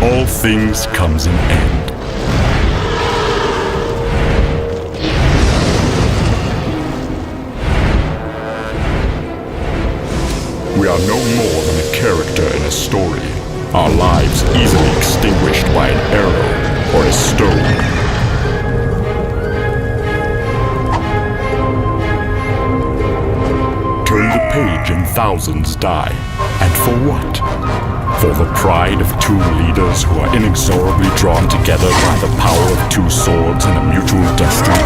all things comes an end. We are no more than a character in a story, our lives easily extinguished by an arrow or a stone. Turn the page and thousands die. And for what? For the pride of two leaders who are inexorably drawn together by the power of two swords and a mutual destiny.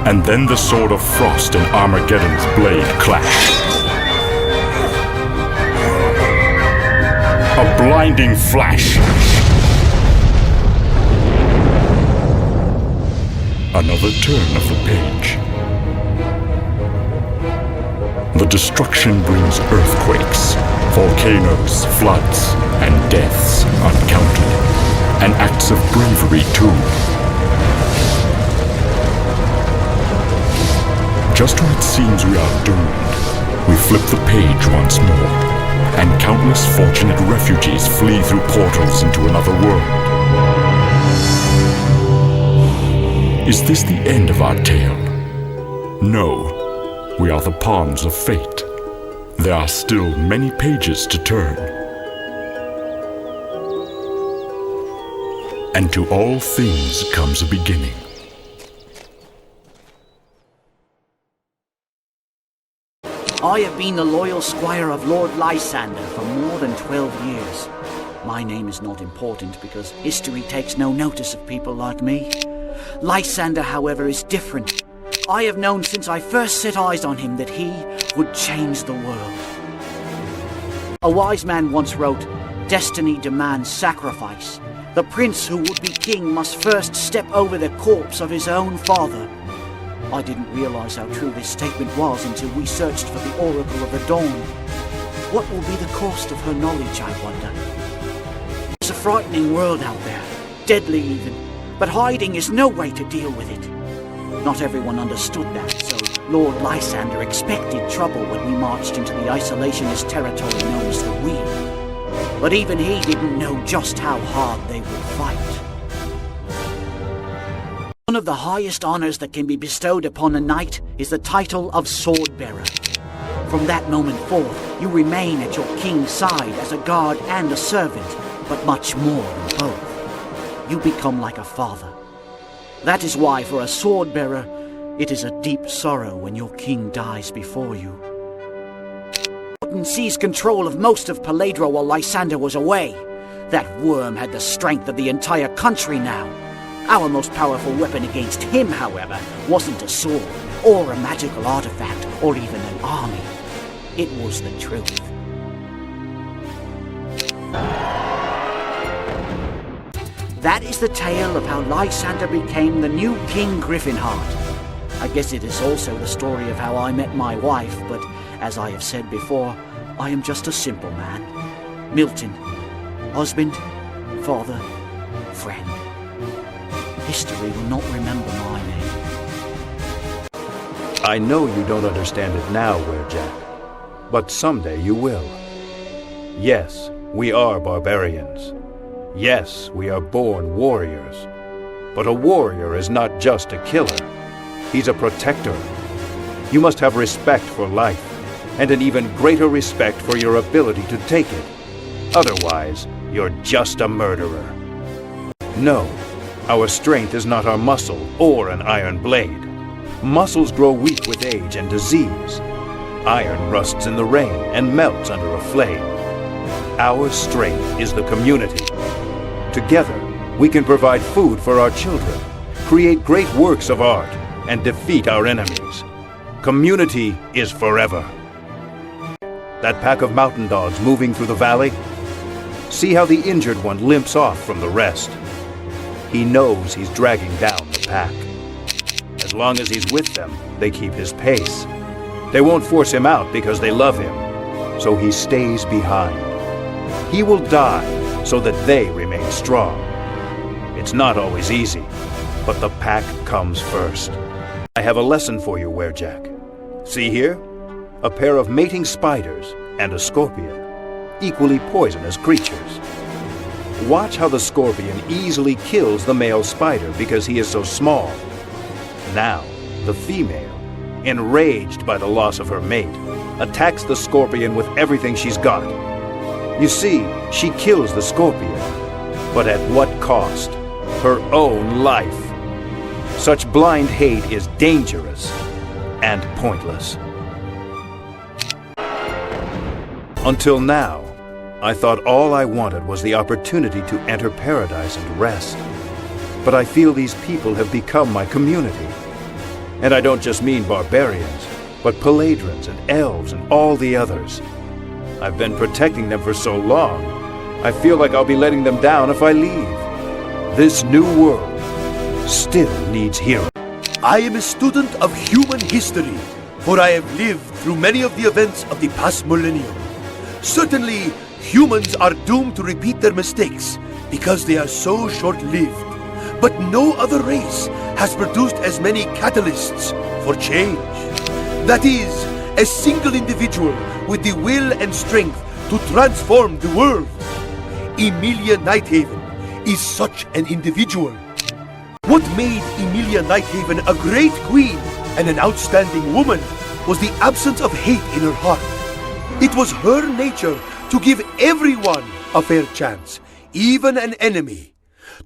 And then the sword of frost and Armageddon's blade clash. A blinding flash. Another turn of the page. The destruction brings earthquakes, volcanoes, floods, and deaths uncounted, and acts of bravery too. Just when it seems we are doomed, we flip the page once more, and countless fortunate refugees flee through portals into another world. Is this the end of our tale? No. We are the pawns of fate. There are still many pages to turn. And to all things comes a beginning. I have been the loyal squire of Lord Lysander for more than 12 years. My name is not important because history takes no notice of people like me. Lysander, however, is different. I have known since I first set eyes on him that he would change the world. A wise man once wrote, "Destiny demands sacrifice. The prince who would be king must first step over the corpse of his own father." I didn't realize how true this statement was until we searched for the Oracle of the Dawn. What will be the cost of her knowledge, I wonder? It's a frightening world out there, deadly even, but hiding is no way to deal with it. Not everyone understood that, so Lord Lysander expected trouble when we marched into the isolationist territory known as the Weir. But even he didn't know just how hard they would fight. One of the highest honors that can be bestowed upon a knight is the title of sword-bearer. From that moment forth, you remain at your king's side as a guard and a servant, but much more than both. You become like a father. That is why, for a sword-bearer, it is a deep sorrow when your king dies before you. Norton seized control of most of Paladro while Lysander was away. That worm had the strength of the entire country now. Our most powerful weapon against him, however, wasn't a sword, or a magical artifact, or even an army. It was the truth. That is the tale of how Lysander became the new King Griffinheart. I guess it is also the story of how I met my wife, but as I have said before, I am just a simple man. Milton. Husband, father, friend. History will not remember my name. I know you don't understand it now, Werjack, but someday you will. Yes, we are barbarians. Yes, we are born warriors. But a warrior is not just a killer. He's a protector. You must have respect for life, and an even greater respect for your ability to take it. Otherwise, you're just a murderer. No, our strength is not our muscle or an iron blade. Muscles grow weak with age and disease. Iron rusts in the rain and melts under a flame. Our strength is the community. Together, we can provide food for our children, create great works of art, and defeat our enemies. Community is forever. That pack of mountain dogs moving through the valley? See how the injured one limps off from the rest. He knows he's dragging down the pack. As long as he's with them, they keep his pace. They won't force him out because they love him, so he stays behind. He will die so that they remain strong. It's not always easy, but the pack comes first. I have a lesson for you, Werjack. See here? A pair of mating spiders and a scorpion. equally poisonous creatures. Watch how the scorpion easily kills the male spider because he is so small. Now, the female, enraged by the loss of her mate, attacks the scorpion with everything she's got. You see, she kills the scorpion, but at what cost? Her own life. Such blind hate is dangerous and pointless. Until now, I thought all I wanted was the opportunity to enter paradise and rest. But I feel these people have become my community. And I don't just mean barbarians, but paladrons and elves and all the others. I've been protecting them for so long, I feel like I'll be letting them down if I leave. This new world still needs heroes. I am a student of human history, for I have lived through many of the events of the past millennium. Certainly, humans are doomed to repeat their mistakes because they are so short-lived. But no other race has produced as many catalysts for change. That is, a single individual with the will and strength to transform the world. Emilia Nighthaven is such an individual. What made Emilia Nighthaven a great queen and an outstanding woman was the absence of hate in her heart. It was her nature to give everyone a fair chance, even an enemy.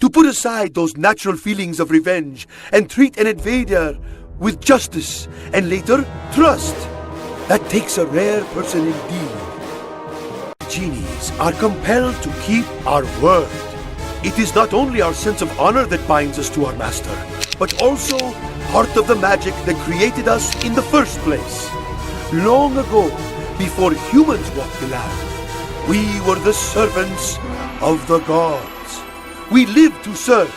To put aside those natural feelings of revenge and treat an invader with justice and later trust. That takes a rare person indeed. Genies are compelled to keep our word. It is not only our sense of honor that binds us to our master, but also part of the magic that created us in the first place. Long ago, before humans walked the land, we were the servants of the gods. We lived to serve,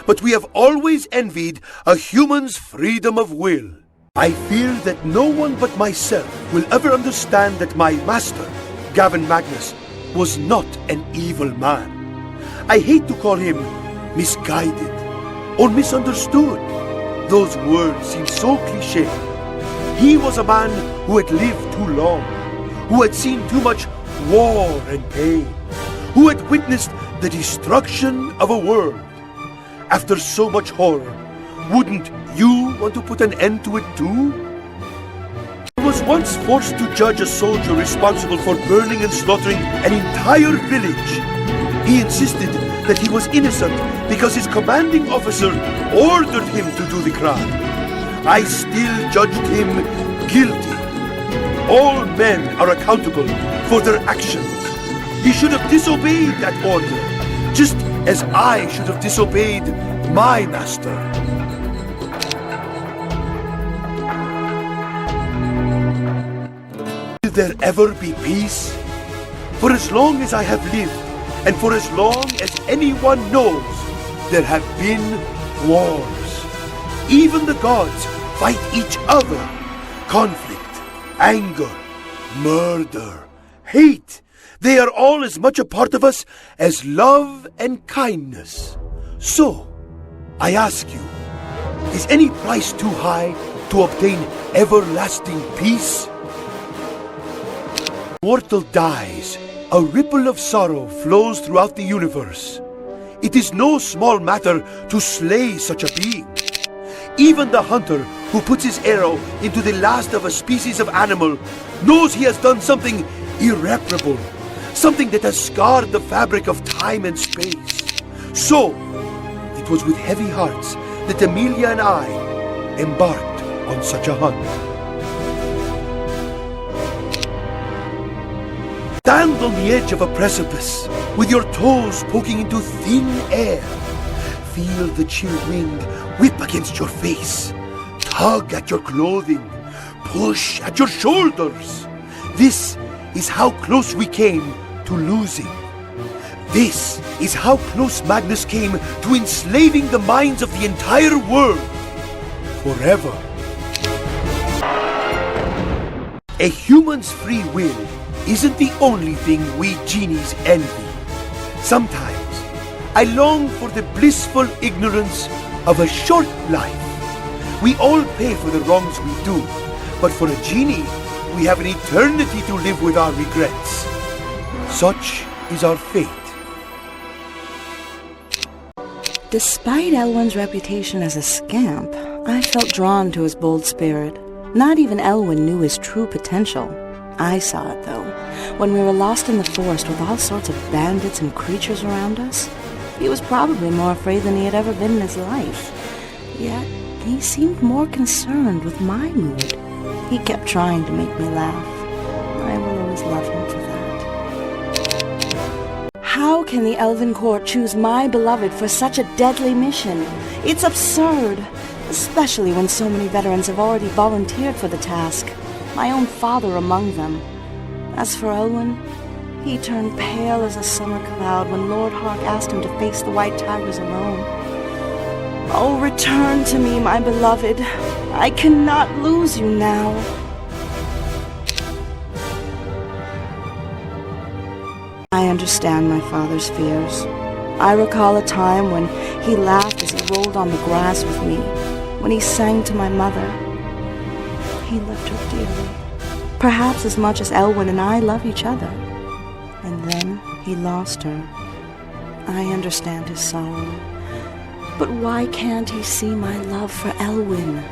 but we have always envied a human's freedom of will. I fear that no one but myself will ever understand that my master, Gavin Magnus, was not an evil man. I hate to call him misguided or misunderstood. Those words seem so cliché. He was a man who had lived too long, who had seen too much war and pain, who had witnessed the destruction of a world. After so much horror, wouldn't you want to put an end to it too? I was once forced to judge a soldier responsible for burning and slaughtering an entire village. He insisted that he was innocent because his commanding officer ordered him to do the crime. I still judged him guilty. All men are accountable for their actions. He should have disobeyed that order, just as I should have disobeyed my master. Will there ever be peace? For as long as I have lived, and for as long as anyone knows, there have been wars. Even the gods fight each other. Conflict, anger, murder, hate. They are all as much a part of us as love and kindness. So, I ask you, is any price too high to obtain everlasting peace? Mortal dies. A ripple of sorrow flows throughout the universe. It is no small matter to slay such a being. Even the hunter who puts his arrow into the last of a species of animal knows he has done something irreparable, something that has scarred the fabric of time and space. So, it was with heavy hearts that Emilia and I embarked on such a hunt. Stand on the edge of a precipice, with your toes poking into thin air. Feel the chill wind whip against your face. Tug at your clothing. Push at your shoulders. This is how close we came to losing. This is how close Magnus came to enslaving the minds of the entire world. Forever. A human's free will isn't the only thing we genies envy. Sometimes, I long for the blissful ignorance of a short life. We all pay for the wrongs we do, but for a genie, we have an eternity to live with our regrets. Such is our fate. Despite Elwin's reputation as a scamp, I felt drawn to his bold spirit. Not even Elwin knew his true potential. I saw it, though, when we were lost in the forest with all sorts of bandits and creatures around us. He was probably more afraid than he had ever been in his life. Yet, he seemed more concerned with my mood. He kept trying to make me laugh. I will always love him for that. How can the Elven Court choose my beloved for such a deadly mission? It's absurd, especially when so many veterans have already volunteered for the task, my own father among them. As for Elwin, he turned pale as a summer cloud when Lord Hark asked him to face the White Tigers alone. Oh, return to me, my beloved. I cannot lose you now. I understand my father's fears. I recall a time when he laughed as he rolled on the grass with me, when he sang to my mother. He loved her dearly, perhaps as much as Elwin and I love each other. And then he lost her. I understand his sorrow. But why can't he see my love for Elwin?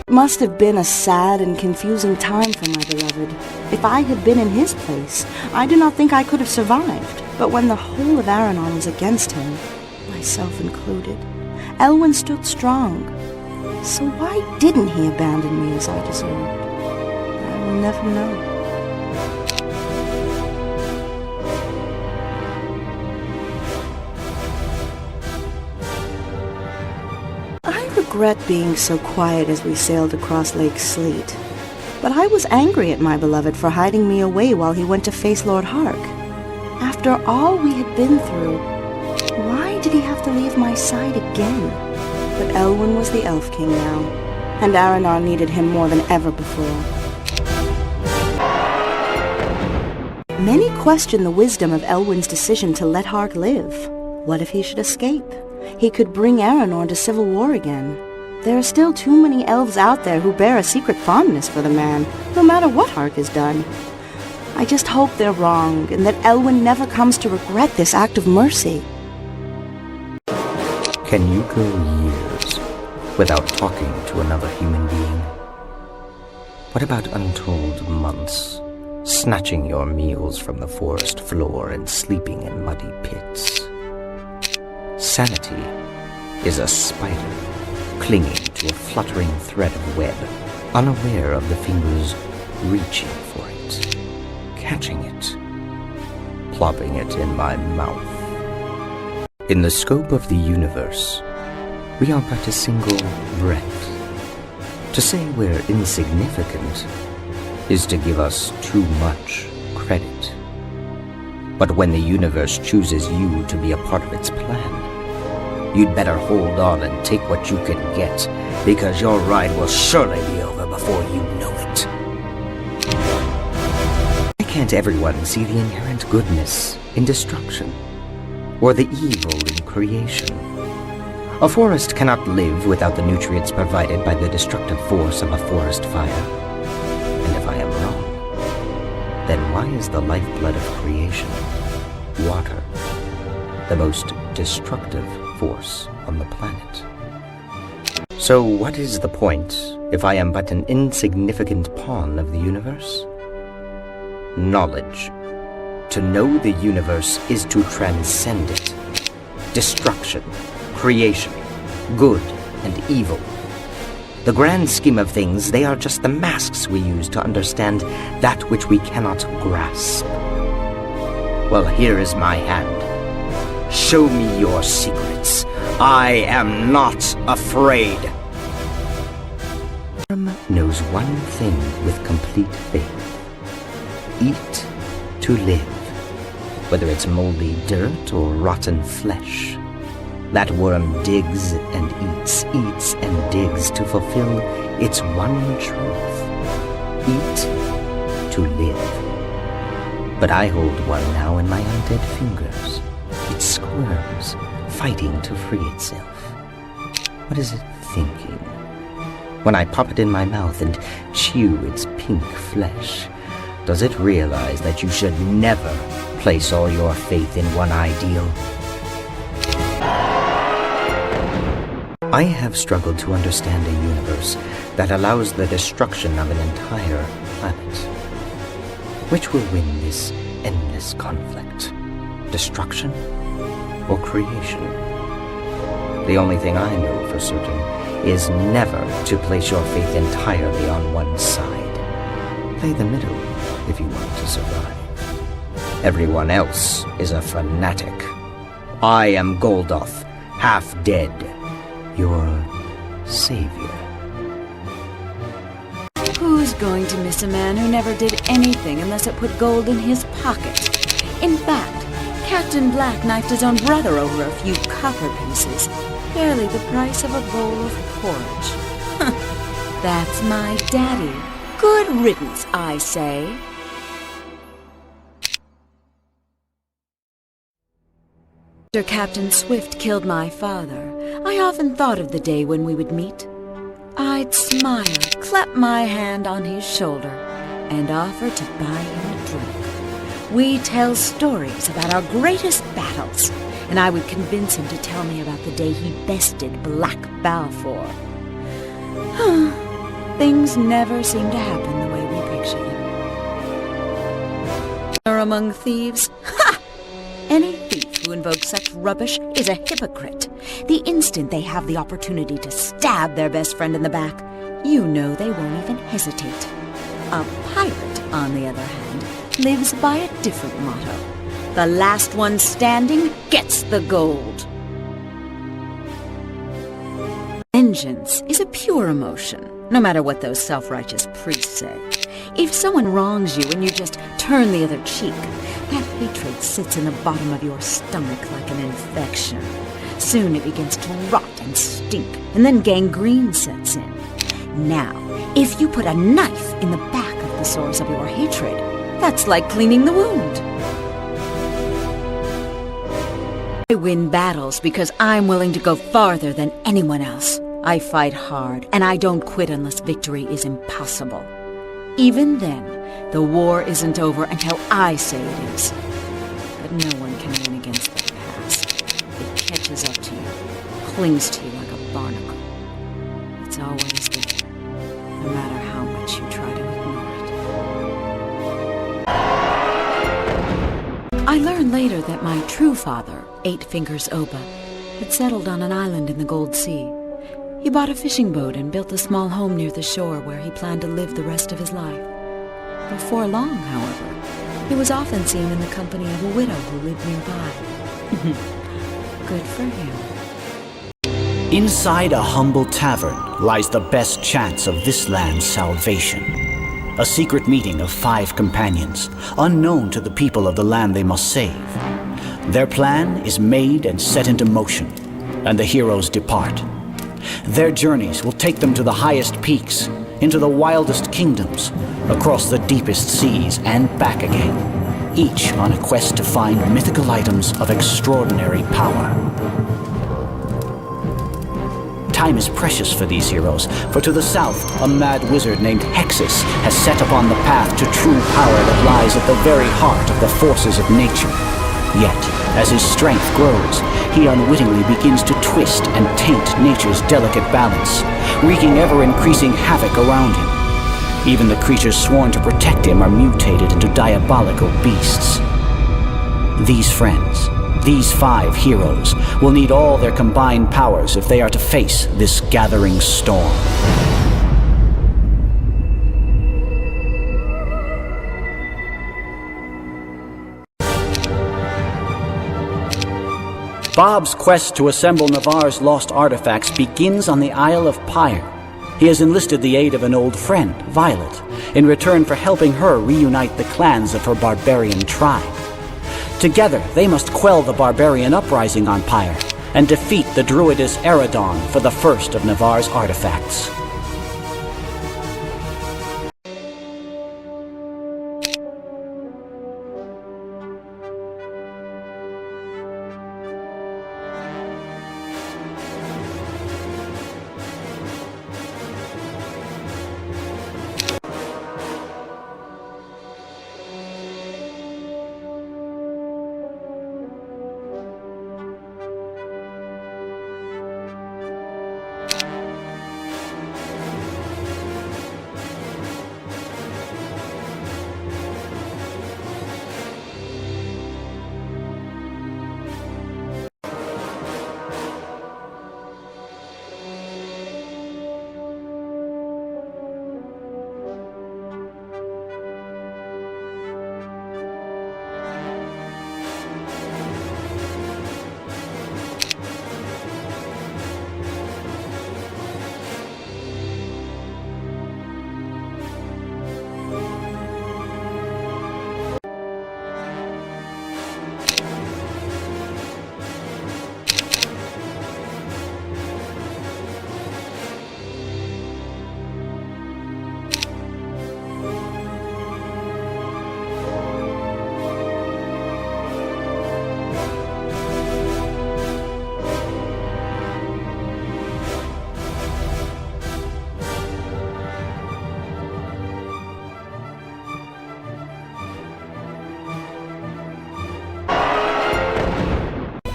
It must have been a sad and confusing time for my beloved. If I had been in his place, I do not think I could have survived. But when the whole of Aranon was against him, myself included, Elwin stood strong. So why didn't he abandon me as I deserved? I will never know. I regret being so quiet as we sailed across Lake Sleet. But I was angry at my beloved for hiding me away while he went to face Lord Hark. After all we had been through, why did he have to leave my side again? But Elwin was the Elf King now, and Aranon needed him more than ever before. Many question the wisdom of Elwin's decision to let Hark live. What if he should escape? He could bring Aranon to civil war again. There are still too many elves out there who bear a secret fondness for the man, no matter what Hark has done. I just hope they're wrong, and that Elwin never comes to regret this act of mercy. Can you go years without talking to another human being? What about untold months, snatching your meals from the forest floor and sleeping in muddy pits? Sanity is a spider clinging to a fluttering thread of web, unaware of the fingers reaching for it, catching it, plopping it in my mouth. In the scope of the universe, we are but a single breath. To say we're insignificant is to give us too much credit. But when the universe chooses you to be a part of its plan, you'd better hold on and take what you can get, because your ride will surely be over before you know it. Why can't everyone see the inherent goodness in destruction, or the evil in creation? A forest cannot live without the nutrients provided by the destructive force of a forest fire. And if I am wrong, then why is the lifeblood of creation, water, the most destructive force on the planet? So what is the point if I am but an insignificant pawn of the universe? Knowledge. To know the universe is to transcend it. Destruction, creation, good and evil. The grand scheme of things, they are just the masks we use to understand that which we cannot grasp. Well, here is my hand. Show me your secrets. I am not afraid. Knows one thing with complete faith. Eat to live. Whether it's moldy dirt or rotten flesh. That worm digs and eats and digs to fulfill its one truth. Eat to live. But I hold one now in my undead fingers. It squirms, fighting to free itself. What is it thinking? When I pop it in my mouth and chew its pink flesh, Does it realize that you should never place all your faith in one ideal? I have struggled to understand a universe that allows the destruction of an entire planet. Which will win this endless conflict? Destruction or creation? The only thing I know for certain is never to place your faith entirely on one side. Play the middle if you want to survive. Everyone else is a fanatic. I am Gauldoth, half dead, your savior. Who's going to miss a man who never did anything unless it put gold in his pocket? In fact, Captain Black knifed his own brother over a few copper pieces, barely the price of a bowl of porridge. That's my daddy. Good riddance, I say. After Captain Swift killed my father, I often thought of the day when we would meet. I'd smile, clap my hand on his shoulder, and offer to buy him a drink. We'd tell stories about our greatest battles, and I would convince him to tell me about the day he bested Black Balfour. Things never seem to happen the way we picture them. Or among thieves? Ha! Any thief who invokes such rubbish is a hypocrite. The instant they have the opportunity to stab their best friend in the back, you know they won't even hesitate. A pirate, on the other hand, lives by a different motto. The last one standing gets the gold. Vengeance is a pure emotion, no matter what those self-righteous priests say. If someone wrongs you and you just turn the other cheek, that hatred sits in the bottom of your stomach like an infection. Soon it begins to rot and stink, and then gangrene sets in. Now, if you put a knife in the back of the source of your hatred, that's like cleaning the wound. I win battles because I'm willing to go farther than anyone else. I fight hard, and I don't quit unless victory is impossible. Even then, the war isn't over until I say it is. But no one can win against the past. It catches up to you, clings to you like a barnacle. It's always there, no matter how much you try to ignore it. I learned later that my true father, Eight Fingers Oba, had settled on an island in the Gold Sea. He bought a fishing boat and built a small home near the shore where he planned to live the rest of his life. Before long, however, he was often seen in the company of a widow who lived nearby. Good for him. Inside a humble tavern lies the best chance of this land's salvation. A secret meeting of 5 companions, unknown to the people of the land they must save. Their plan is made and set into motion, and the heroes depart. Their journeys will take them to the highest peaks, into the wildest kingdoms, across the deepest seas and back again, each on a quest to find mythical items of extraordinary power. Time is precious for these heroes, for to the south, a mad wizard named Hexis has set upon the path to true power that lies at the very heart of the forces of nature. Yet, as his strength grows, he unwittingly begins to twist and taint nature's delicate balance, wreaking ever-increasing havoc around him. Even the creatures sworn to protect him are mutated into diabolical beasts. These friends, these 5 heroes, will need all their combined powers if they are to face this gathering storm. Bob's quest to assemble Navarre's lost artifacts begins on the Isle of Pyre. He has enlisted the aid of an old friend, Violet, in return for helping her reunite the clans of her barbarian tribe. Together, they must quell the barbarian uprising on Pyre and defeat the druidess Eridon for the first of Navarre's artifacts.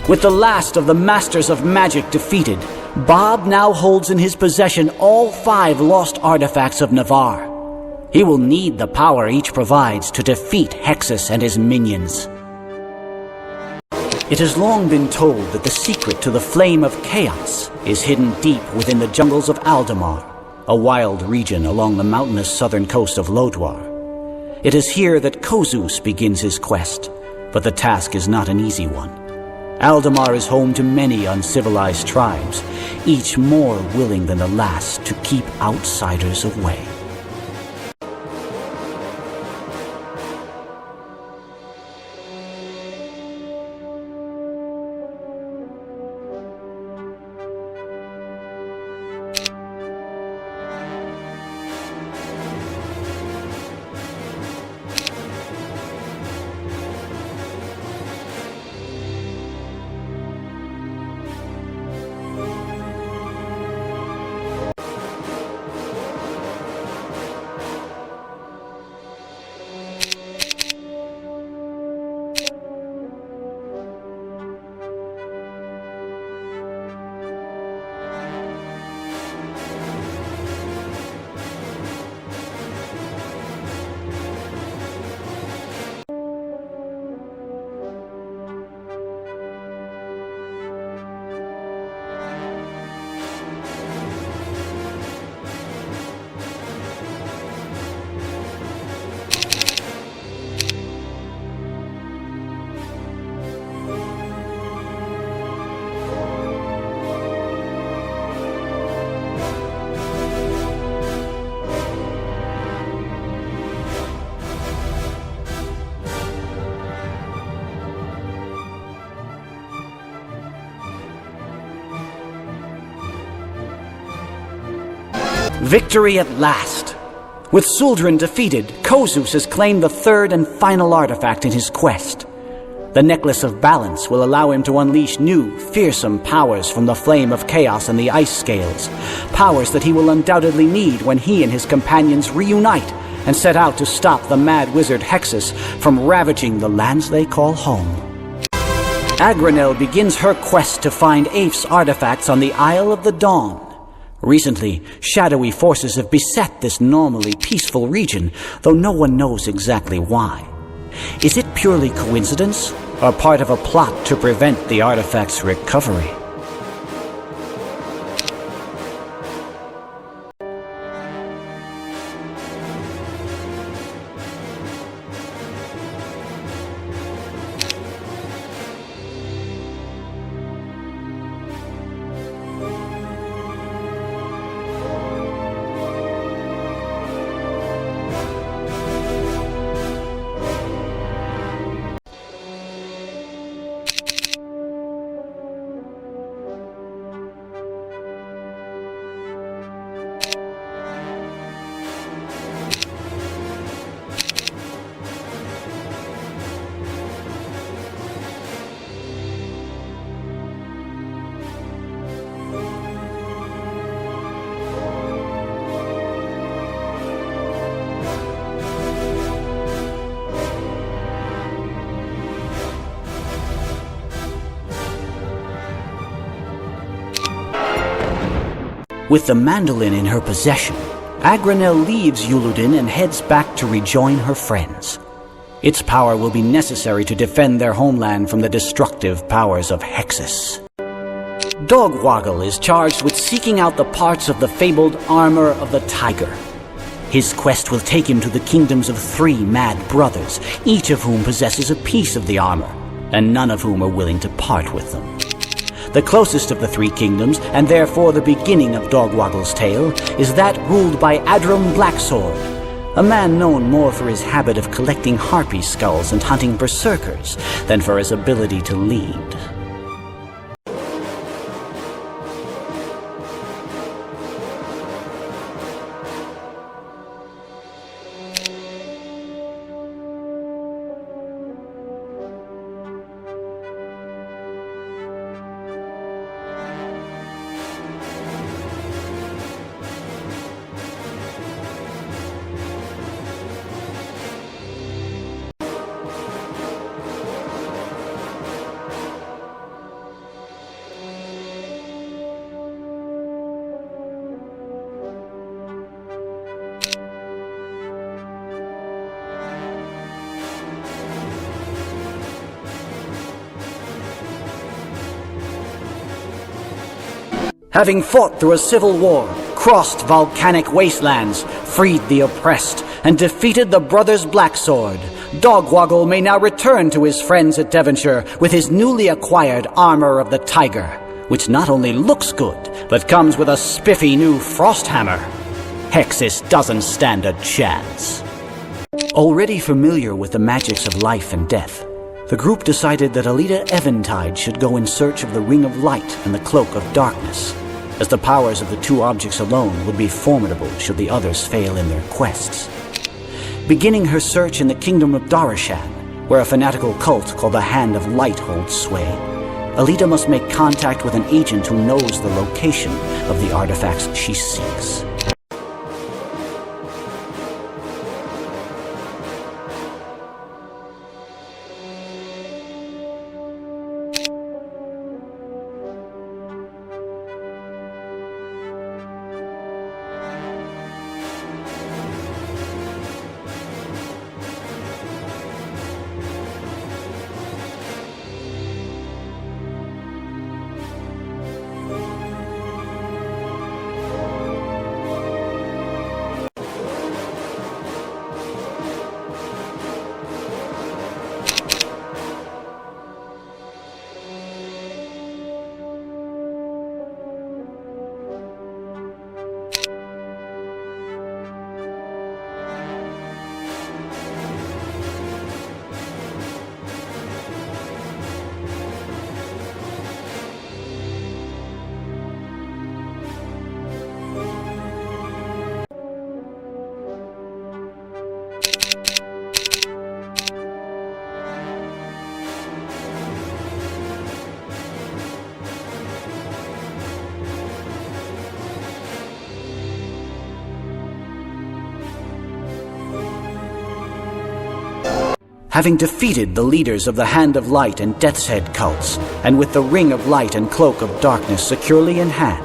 With the last of the Masters of Magic defeated, Bob now holds in his possession all 5 lost artifacts of Navarre. He will need the power each provides to defeat Hexis and his minions. It has long been told that the secret to the Flame of Chaos is hidden deep within the jungles of Aldemar, a wild region along the mountainous southern coast of Lodwar. It is here that Kozus begins his quest, but the task is not an easy one. Aldemar is home to many uncivilized tribes, each more willing than the last to keep outsiders away. Victory at last! With Suldrin defeated, Kozus has claimed the 3rd and final artifact in his quest. The Necklace of Balance will allow him to unleash new, fearsome powers from the Flame of Chaos and the Ice Scales, powers that he will undoubtedly need when he and his companions reunite and set out to stop the mad wizard Hexis from ravaging the lands they call home. Agranel begins her quest to find Aif's artifacts on the Isle of the Dawn. Recently, shadowy forces have beset this normally peaceful region, though no one knows exactly why. Is it purely coincidence, or part of a plot to prevent the artifact's recovery? With the mandolin in her possession, Agranel leaves Uludin and heads back to rejoin her friends. Its power will be necessary to defend their homeland from the destructive powers of Hexis. Dogwoggle is charged with seeking out the parts of the fabled armor of the tiger. His quest will take him to the kingdoms of 3 mad brothers, each of whom possesses a piece of the armor, and none of whom are willing to part with them. The closest of the 3 kingdoms, and therefore the beginning of Dogwoggle's tale, is that ruled by Adram Blacksword, a man known more for his habit of collecting harpy skulls and hunting berserkers than for his ability to lead. Having fought through a civil war, crossed volcanic wastelands, freed the oppressed, and defeated the Brothers Blacksword, Dogwoggle may now return to his friends at Devonshire with his newly acquired Armor of the Tiger, which not only looks good, but comes with a spiffy new frost hammer. Hexis doesn't stand a chance. Already familiar with the magics of life and death, the group decided that Alita Eventide should go in search of the Ring of Light and the Cloak of Darkness, as the powers of the two objects alone would be formidable should the others fail in their quests. Beginning her search in the kingdom of Darashan, where a fanatical cult called the Hand of Light holds sway, Alita must make contact with an agent who knows the location of the artifacts she seeks. Having defeated the leaders of the Hand of Light and Death's Head cults, and with the Ring of Light and Cloak of Darkness securely in hand,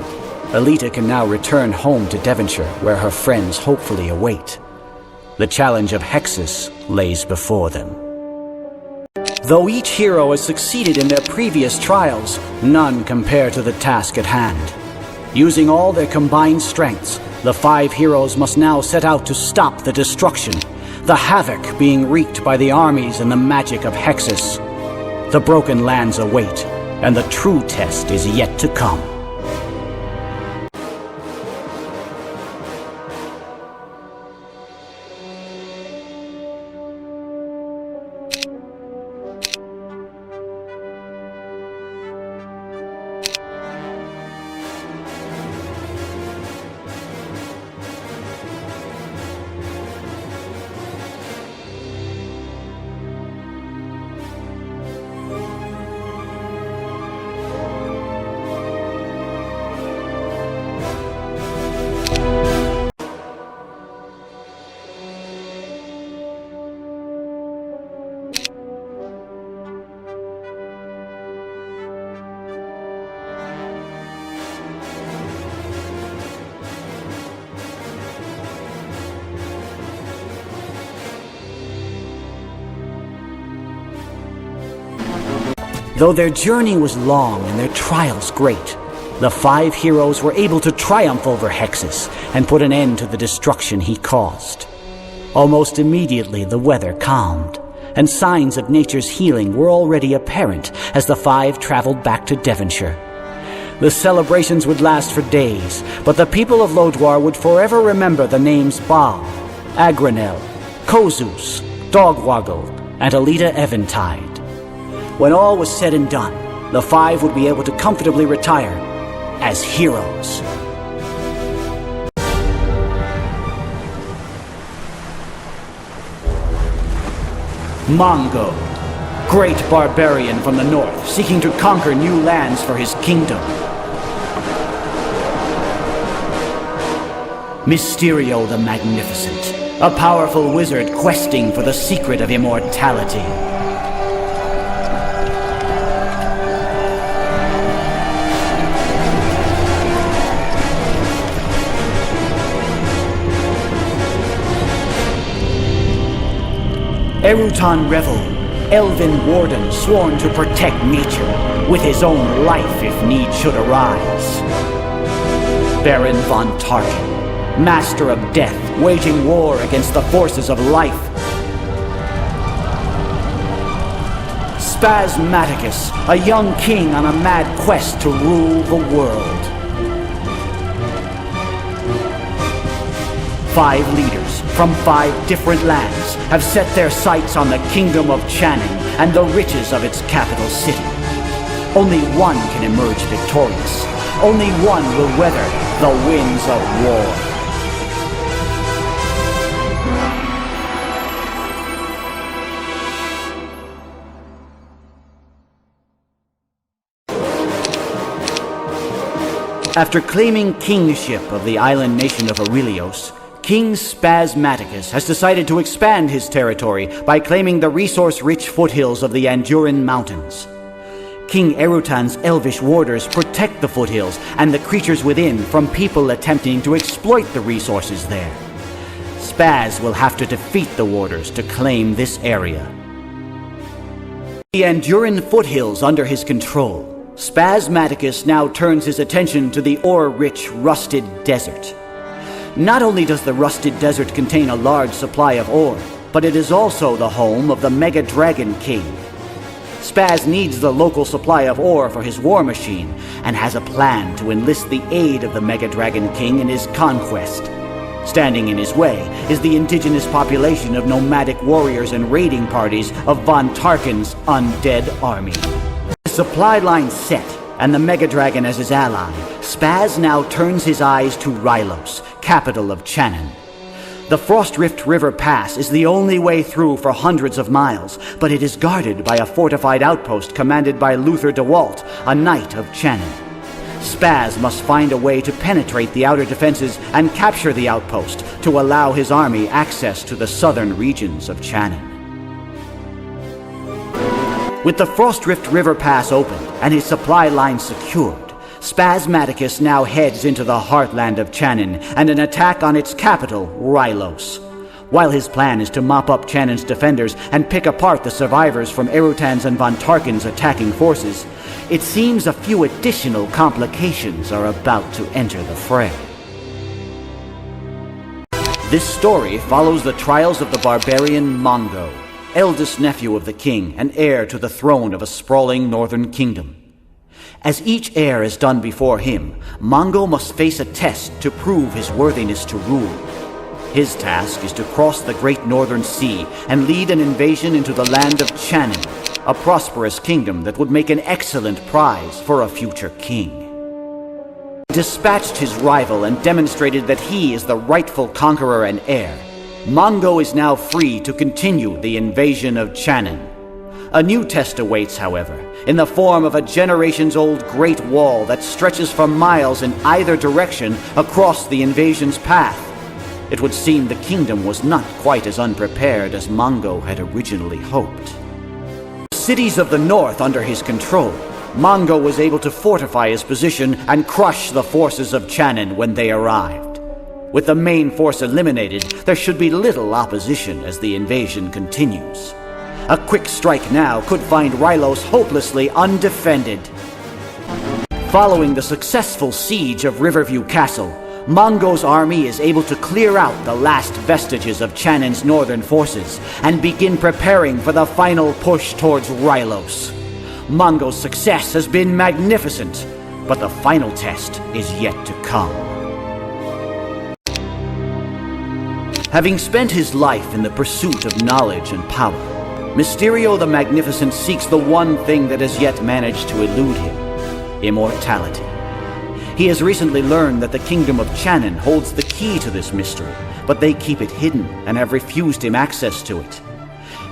Alita can now return home to Devonshire, where her friends hopefully await. The challenge of Hexis lays before them. Though each hero has succeeded in their previous trials, none compare to the task at hand. Using all their combined strengths, the 5 heroes must now set out to stop the destruction, the havoc being wreaked by the armies and the magic of Hexis. The broken lands await, and the true test is yet to come. Though their journey was long and their trials great, the 5 heroes were able to triumph over Hexis and put an end to the destruction he caused. Almost immediately the weather calmed, and signs of nature's healing were already apparent as the 5 traveled back to Devonshire. The celebrations would last for days, but the people of Lodwar would forever remember the names Baal, Agranel, Kozus, Dogwoggle, and Alita Eventide. When all was said and done, the 5 would be able to comfortably retire as heroes. Mongo, great barbarian from the north, seeking to conquer new lands for his kingdom. Mysterio the Magnificent, a powerful wizard questing for the secret of immortality. Erutan Revel, elven warden sworn to protect nature, with his own life if need should arise. Baron von Tarkin, master of death, waging war against the forces of life. Spasmaticus, a young king on a mad quest to rule the world. 5 leaders from 5 different lands have set their sights on the kingdom of Channon and the riches of its capital city. Only one can emerge victorious. Only one will weather the winds of war. After claiming kingship of the island nation of Rylos, King Spasmaticus has decided to expand his territory by claiming the resource-rich foothills of the Anduran Mountains. King Erutan's elvish warders protect the foothills and the creatures within from people attempting to exploit the resources there. Spaz will have to defeat the warders to claim this area. The Anduran foothills under his control, Spasmaticus now turns his attention to the ore-rich Rusted Desert. Not only does the Rusted Desert contain a large supply of ore, but it is also the home of the Mega Dragon King. Spaz needs the local supply of ore for his war machine, and has a plan to enlist the aid of the Mega Dragon King in his conquest. Standing in his way is the indigenous population of nomadic warriors and raiding parties of von Tarkin's undead army. The supply line set, and the Mega Dragon as his ally, Spaz now turns his eyes to Rylos, capital of Channon. The Frostrift River Pass is the only way through for hundreds of miles, but it is guarded by a fortified outpost commanded by Luther DeWalt, a knight of Channon. Spaz must find a way to penetrate the outer defenses and capture the outpost to allow his army access to the southern regions of Channon. With the Frostrift River Pass opened and his supply line secured, Spasmaticus now heads into the heartland of Channon and an attack on its capital, Rylos. While his plan is to mop up Channon's defenders and pick apart the survivors from Erutan's and von Tarkin's attacking forces, it seems a few additional complications are about to enter the fray. This story follows the trials of the barbarian Mongo, eldest nephew of the king and heir to the throne of a sprawling northern kingdom. As each heir is done before him, Mongo must face a test to prove his worthiness to rule. His task is to cross the great northern sea and lead an invasion into the land of Channon, a prosperous kingdom that would make an excellent prize for a future king. He dispatched his rival and demonstrated that he is the rightful conqueror and heir. Mongo is now free to continue the invasion of Channon. A new test awaits, however, in the form of a generations-old great wall that stretches for miles in either direction across the invasion's path. It would seem the kingdom was not quite as unprepared as Mongo had originally hoped. Cities of the north under his control, Mongo was able to fortify his position and crush the forces of Channon when they arrived. With the main force eliminated, there should be little opposition as the invasion continues. A quick strike now could find Rylos hopelessly undefended. Following the successful siege of Riverview Castle, Mongo's army is able to clear out the last vestiges of Channon's northern forces and begin preparing for the final push towards Rylos. Mongo's success has been magnificent, but the final test is yet to come. Having spent his life in the pursuit of knowledge and power, Mysterio the Magnificent seeks the one thing that has yet managed to elude him: immortality. He has recently learned that the kingdom of Channon holds the key to this mystery, but they keep it hidden and have refused him access to it.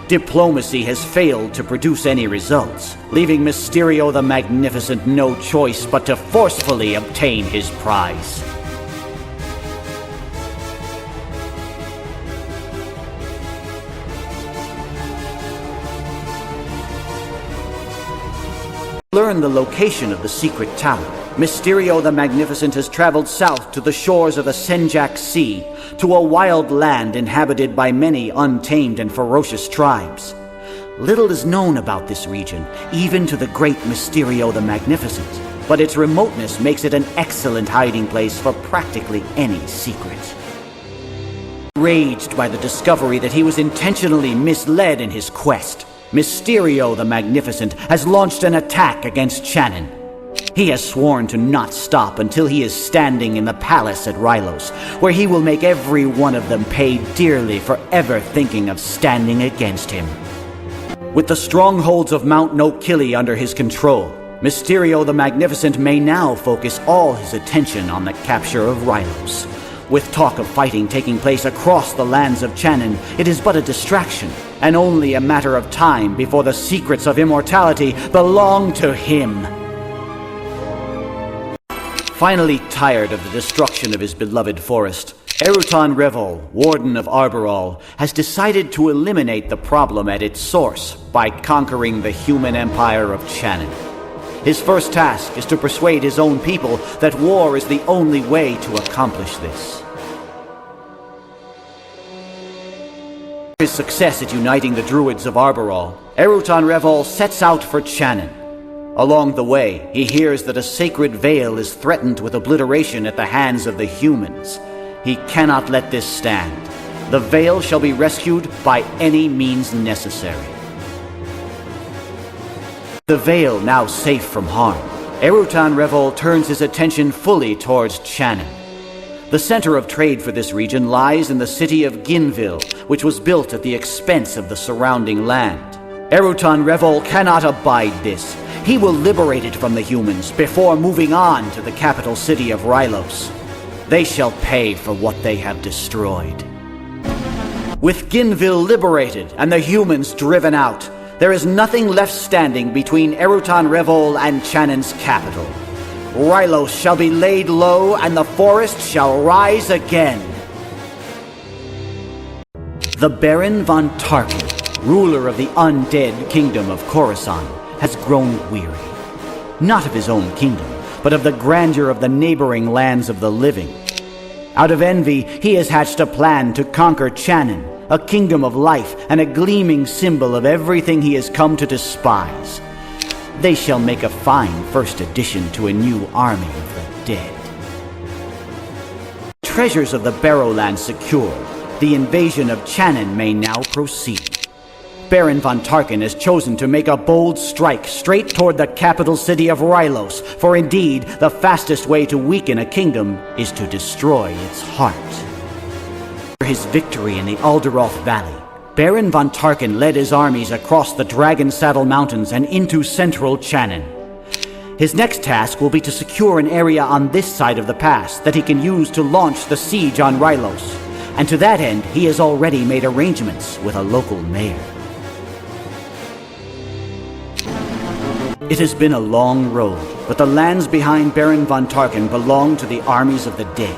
Diplomacy has failed to produce any results, leaving Mysterio the Magnificent no choice but to forcefully obtain his prize. To learn the location of the secret tower, Mysterio the Magnificent has traveled south to the shores of the Senjak Sea, to a wild land inhabited by many untamed and ferocious tribes. Little is known about this region, even to the great Mysterio the Magnificent. but its remoteness makes it an excellent hiding place for practically any secret. Enraged by the discovery that he was intentionally misled in his quest, Mysterio the Magnificent has launched an attack against Channon. He has sworn to not stop until he is standing in the palace at Rylos, where he will make every one of them pay dearly for ever thinking of standing against him. With the strongholds of Mount No-Killy under his control, Mysterio the Magnificent may now focus all his attention on the capture of Rylos. With talk of fighting taking place across the lands of Channon, it is but a distraction, and only a matter of time before the secrets of immortality belong to him. Finally tired of the destruction of his beloved forest, Erutan Revol, Warden of Arborol, has decided to eliminate the problem at its source by conquering the human empire of Channon. His first task is to persuade his own people that war is the only way to accomplish this. After his success at uniting the druids of Arborol, Erutan Revol sets out for Channon. Along the way, he hears that a sacred veil is threatened with obliteration at the hands of the humans. He cannot let this stand. The veil shall be rescued by any means necessary. The veil now safe from harm, Erutan Revol turns his attention fully towards Channon. The center of trade for this region lies in the city of Ginville, which was built at the expense of the surrounding land. Erutan Revol cannot abide this. He will liberate it from the humans before moving on to the capital city of Rylos. They shall pay for what they have destroyed. With Ginville liberated and the humans driven out, there is nothing left standing between Erutan Revol and Channon's capital. Rylos shall be laid low and the forest shall rise again. The Baron von Tarkin, ruler of the undead kingdom of Coruscant, has grown weary. Not of his own kingdom, but of the grandeur of the neighboring lands of the living. Out of envy, he has hatched a plan to conquer Channon, a kingdom of life and a gleaming symbol of everything he has come to despise. They shall make a fine first addition to a new army of the dead. Treasures of the Barrowlands secured, the invasion of Channon may now proceed. Baron von Tarkin has chosen to make a bold strike straight toward the capital city of Rylos, for indeed, the fastest way to weaken a kingdom is to destroy its heart. After his victory in the Alderoth Valley, Baron von Tarkin led his armies across the Dragon Saddle Mountains and into central Channon. His next task will be to secure an area on this side of the pass that he can use to launch the siege on Rylos, and to that end he has already made arrangements with a local mayor. It has been a long road, but the lands behind Baron von Tarkin belong to the armies of the dead,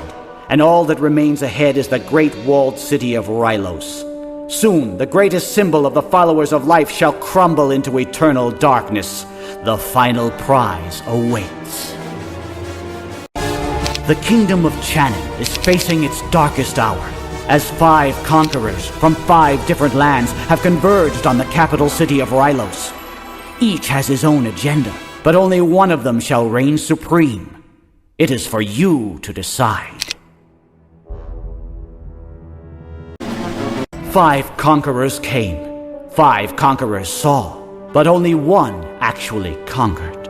and all that remains ahead is the great walled city of Rylos. Soon, the greatest symbol of the followers of life shall crumble into eternal darkness. The final prize awaits. The kingdom of Channon is facing its darkest hour, as 5 conquerors from 5 different lands have converged on the capital city of Rylos. Each has his own agenda, but only one of them shall reign supreme. It is for you to decide. 5 conquerors came, 5 conquerors saw, but only one actually conquered.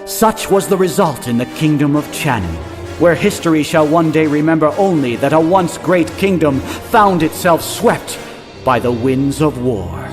Such was the result in the kingdom of Channon, where history shall one day remember only that a once great kingdom found itself swept by the winds of war.